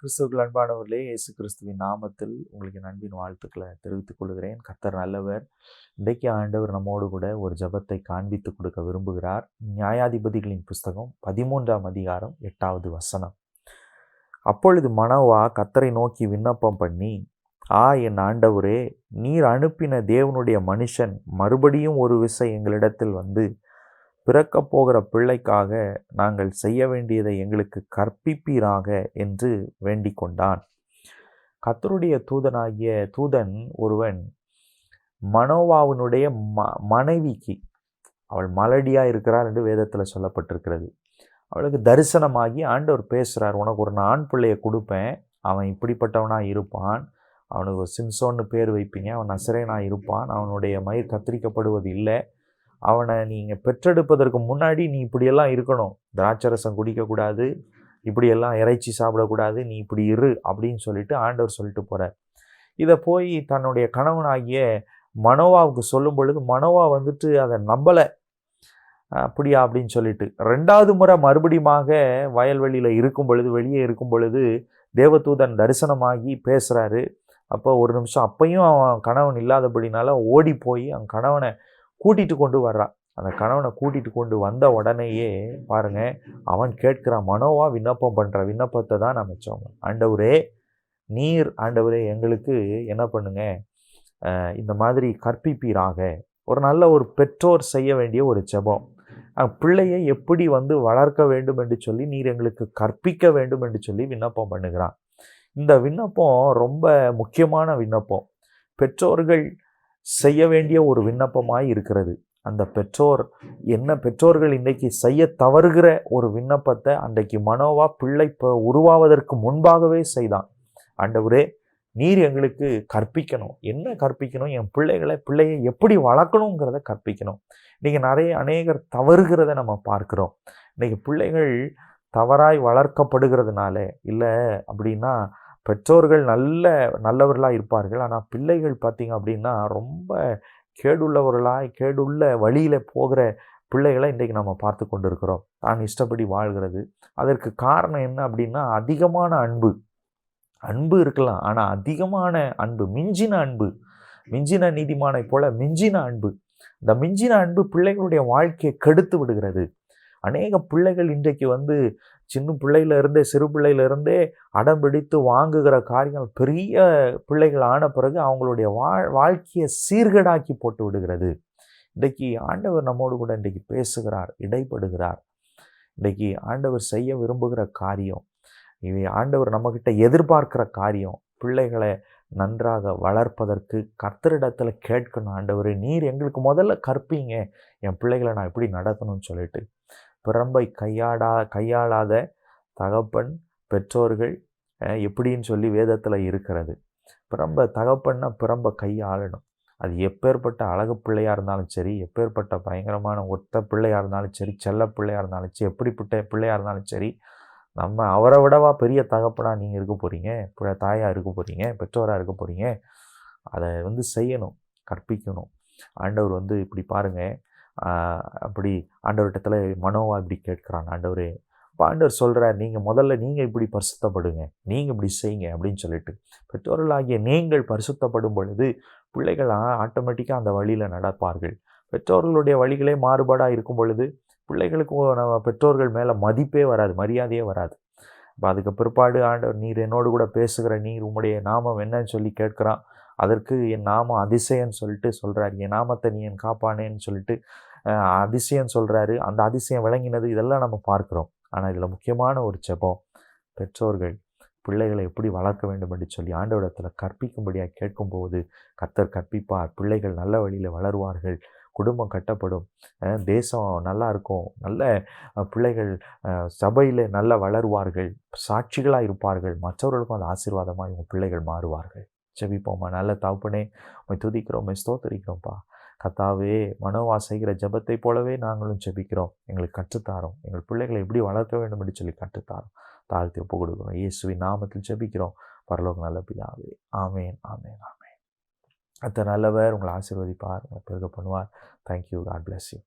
கிறிஸ்துவுக்குள் அன்பானவர்களே, இயேசு கிறிஸ்துவின் நாமத்தில் உங்களுக்கு என் அன்பின் வாழ்த்துக்களை தெரிவித்துக் கொள்கிறேன். கர்த்தர் நல்லவர். இன்றைக்கு ஆண்டவர் நம்மோடு கூட ஒரு ஜெபத்தை காண்பித்து கொடுக்க விரும்புகிறார். நியாயாதிபதிகளின் புஸ்தகம் 13ஆம் அதிகாரம் 8வது வசனம். அப்பொழுது மனோவா கர்த்தரை நோக்கி விண்ணப்பம் பண்ணி, என் ஆண்டவரே, நீர் அனுப்பின தேவனுடைய மனுஷன் மறுபடியும் ஒரு விசை எங்களிடத்தில் வந்து பிறக்கப் போகிற பிள்ளைக்காக நாங்கள் செய்ய வேண்டியதை எங்களுக்கு கற்பிப்பீராக என்று வேண்டிக் கொண்டான். கர்த்தருடைய தூதன் ஒருவன் மனோவாவினுடைய மனைவிக்கு, அவள் மலடியாக இருக்கிறாள் என்று வேதத்தில் சொல்லப்பட்டிருக்கிறது, அவளுக்கு தரிசனமாகி ஆண்டவர் பேசுகிறார். உனக்கு ஒரு ஆண் பிள்ளையை கொடுப்பேன், அவன் இப்படிப்பட்டவனாக இருப்பான், அவனுக்கு ஒரு சிம்சோன்னு பேர் வைப்பீங்க, அவன் நசரேனாக இருப்பான், அவனுடைய மயிர் கத்திரிக்கப்படுவது இல்லை, அவனை நீங்கள் பெற்றெடுப்பதற்கு முன்னாடி நீ இப்படியெல்லாம் இருக்கணும், திராட்சரசம் குடிக்கக்கூடாது, இப்படியெல்லாம் இறைச்சி சாப்பிடக்கூடாது, நீ இப்படி இரு அப்படின்னு சொல்லிட்டு ஆண்டவர் சொல்லிட்டு போகிறார். இதை போய் தன்னுடைய கணவனாகிய மனோவாவுக்கு சொல்லும் பொழுது மனோவா வந்துட்டு அதை நம்பலை. அப்படியா அப்படின்னு சொல்லிட்டு 2வது முறை மறுபடியுமாக வயல்வெளியில் இருக்கும் பொழுது, வெளியே இருக்கும் பொழுது தேவதூதன் தரிசனமாகி பேசுகிறாரு. அப்போ ஒரு நிமிஷம், அப்பையும் அவன் கணவன் இல்லாதபடினால ஓடி போய் அவன் கணவனை கூட்டிகிட்டு கொண்டு வர்றான். அந்த கணவனை கூட்டிகிட்டு கொண்டு வந்த உடனேயே பாருங்க, அவன் கேட்கிறான், மனோவா விண்ணப்பம் பண்ணுற விண்ணப்பத்தை தான் நம்ம வச்சோம். ஆண்டவரே, நீர் ஆண்டவரே எங்களுக்கு என்ன பண்ணுங்க, இந்த மாதிரி கற்பிப்பீராக. ஒரு நல்ல ஒரு பெற்றோர் செய்ய வேண்டிய ஒரு ஜெபம். பிள்ளையை எப்படி வளர்க்க வேண்டும் என்று சொல்லி நீர் எங்களுக்கு கற்பிக்க வேண்டும் என்று சொல்லி விண்ணப்பம் பண்ணுகிறான். இந்த விண்ணப்பம் ரொம்ப முக்கியமான விண்ணப்பம், பெற்றோர்கள் செய்ய வேண்டிய ஒரு விண்ணப்பமாய் இருக்கிறது. அந்த பெற்றோர்கள் இன்றைக்கு செய்ய தவறுகிற ஒரு விண்ணப்பத்தை அன்றைக்கு மனோவா பிள்ளை உருவாவதற்கு முன்பாகவே செய்தான். ஆண்டவரே, நீர் எங்களுக்கு கற்பிக்கணும். என்ன கற்பிக்கணும்? என் பிள்ளையை எப்படி வளர்க்கணுங்கிறத கற்பிக்கணும். இன்றைக்கி அநேகர் தவறுகிறத நம்ம பார்க்குறோம். இன்றைக்கி பிள்ளைகள் தவறாய் வளர்க்கப்படுகிறதுனால, இல்லை அப்படின்னா பெற்றோர்கள் நல்லவர்களாக இருப்பார்கள், ஆனால் பிள்ளைகள் பார்த்திங்க அப்படின்னா ரொம்ப கேடுள்ள வழியில் போகிற பிள்ளைகளை இன்றைக்கு நம்ம பார்த்து கொண்டு இருக்கிறோம். தான் இஷ்டப்படி வாழ்கிறது. அதற்கு காரணம் என்ன அப்படின்னா, அதிகமான அன்பு இருக்கலாம், ஆனால் அதிகமான அன்பு, மிஞ்சின நீதிமானை போல மிஞ்சின அன்பு. இந்த மிஞ்சின அன்பு பிள்ளைகளுடைய வாழ்க்கையை கெடுத்து விடுகிறது. அநேக பிள்ளைகள் இன்றைக்கு சிறு பிள்ளையிலிருந்தே அடம் பிடித்து வாங்குகிற காரியங்கள் பெரிய பிள்ளைகள் ஆன பிறகு அவங்களுடைய வாழ்க்கையை சீர்கேடாக்கி போட்டு விடுகிறது. இன்றைக்கு ஆண்டவர் நம்மோடு கூட இன்றைக்கு பேசுகிறார், இடைப்படுகிறார். இன்றைக்கு ஆண்டவர் செய்ய விரும்புகிற காரியம், ஆண்டவர் நம்மக்கிட்ட எதிர்பார்க்கிற காரியம், பிள்ளைகளை நன்றாக வளர்ப்பதற்கு கர்த்தரிடத்தில் கேட்கணும். ஆண்டவரே, நீர் எங்களுக்கு முதல்ல கற்பீங்க, என் பிள்ளைகளை நான் எப்படி நடத்தணும்னு சொல்லிட்டு. பிறம்பை கையாளாத தகப்பன் பெற்றோர்கள் எப்படின்னு சொல்லி வேதத்தில் இருக்கிறது. தகப்பன்னா பிறம்பை கையாளணும். அது எப்பேற்பட்ட அழகு பிள்ளையாக இருந்தாலும் சரி, எப்பேற்பட்ட பயங்கரமான ஒத்த பிள்ளையாக இருந்தாலும் சரி, செல்ல பிள்ளையாக இருந்தாலும் சரி, எப்படிப்பட்ட பிள்ளையாக இருந்தாலும் சரி, நம்ம அவரை விடவா பெரிய தகப்பனாக நீங்கள் இருக்க போகிறீங்க, தாயாக இருக்க போகிறீங்க, பெற்றோராக இருக்க போகிறீங்க. அதை செய்யணும், கற்பிக்கணும். ஆண்டவர் இப்படி பாருங்கள், அப்படி ஆண்டவரிடத்துல மனோவா இப்படி கேட்குறான். ஆண்டவரே, இப்போ ஆண்டவர் சொல்கிறார், நீங்கள் இப்படி பரிசுத்தப்படுங்க, நீங்கள் இப்படி செய்யுங்க அப்படின்னு சொல்லிட்டு. பெற்றோர்களாகிய நீங்கள் பரிசுத்தப்படும் பொழுது பிள்ளைகள் ஆட்டோமேட்டிக்காக அந்த வழியில் நடப்பார்கள். பெற்றோர்களுடைய வழிகளே மாறுபாடாக இருக்கும் பொழுது பிள்ளைகளுக்கு நம்ம பெற்றோர்கள் மேலே மதிப்பே வராது, மரியாதையே வராது. இப்போ அதுக்கு பிற்பாடு ஆண்டவர், நீர் என்னோடு கூட பேசுகிற நீர் உம்முடைய நாமம் என்னன்னு சொல்லி கேட்குறான். அதற்கு என் நாமம் அதிசயன்னு சொல்லிட்டு சொல்கிறார். என் நாமத்தை நீ என் காப்பானேன்னு சொல்லிட்டு அதிசயம் சொல்கிறாரு. அந்த அதிசயம் விளங்கினது இதெல்லாம் நம்ம பார்க்குறோம். ஆனால் இதில் முக்கியமான ஒரு ஜெபம், பெற்றோர்கள் பிள்ளைகளை எப்படி வளர்க்க வேண்டும் என்று சொல்லி ஆண்டவரிடத்தில் கற்பிக்கும்படியாக கேட்கும்போது கர்த்தர் கற்பிப்பார். பிள்ளைகள் நல்ல வழியில் வளருவார்கள், குடும்பம் கட்டப்படும், தேசம் நல்லா இருக்கும், நல்ல பிள்ளைகள் சபையில் நல்லா வளருவார்கள், சாட்சிகளாக இருப்பார்கள், மற்றவர்களுக்கும் அது ஆசீர்வாதமாக இவங்க பிள்ளைகள் மாறுவார்கள். ஜெபிப்போமா. நல்ல தகப்பனே, உம்மை துதிக்கிறோம், உம்மை ஸ்தோத்திரிக்கிறோம்ப்பா. கர்த்தாவே, மனோவா செய்கிற ஜெபத்தை போலவே நாங்களும் ஜெபிக்கிறோம். எங்களுக்கு கற்றுத்தாரோம். எங்கள் பிள்ளைகளை எப்படி வளர்க்க வேண்டும் என்று சொல்லி கற்றுத்தாரோம். தாழ்த்தி ஒப்பு கொடுக்கிறோம். இயேசுவின் நாமத்தில் ஜெபிக்கிறோம் பரலோக நல்ல பிதாவே. ஆமேன், ஆமேன், ஆமேன். கர்த்தர் நல்லவர், உங்களை ஆசீர்வதிப்பார், உங்களை பெருக பண்ணுவார். தேங்க்யூ. God bless you.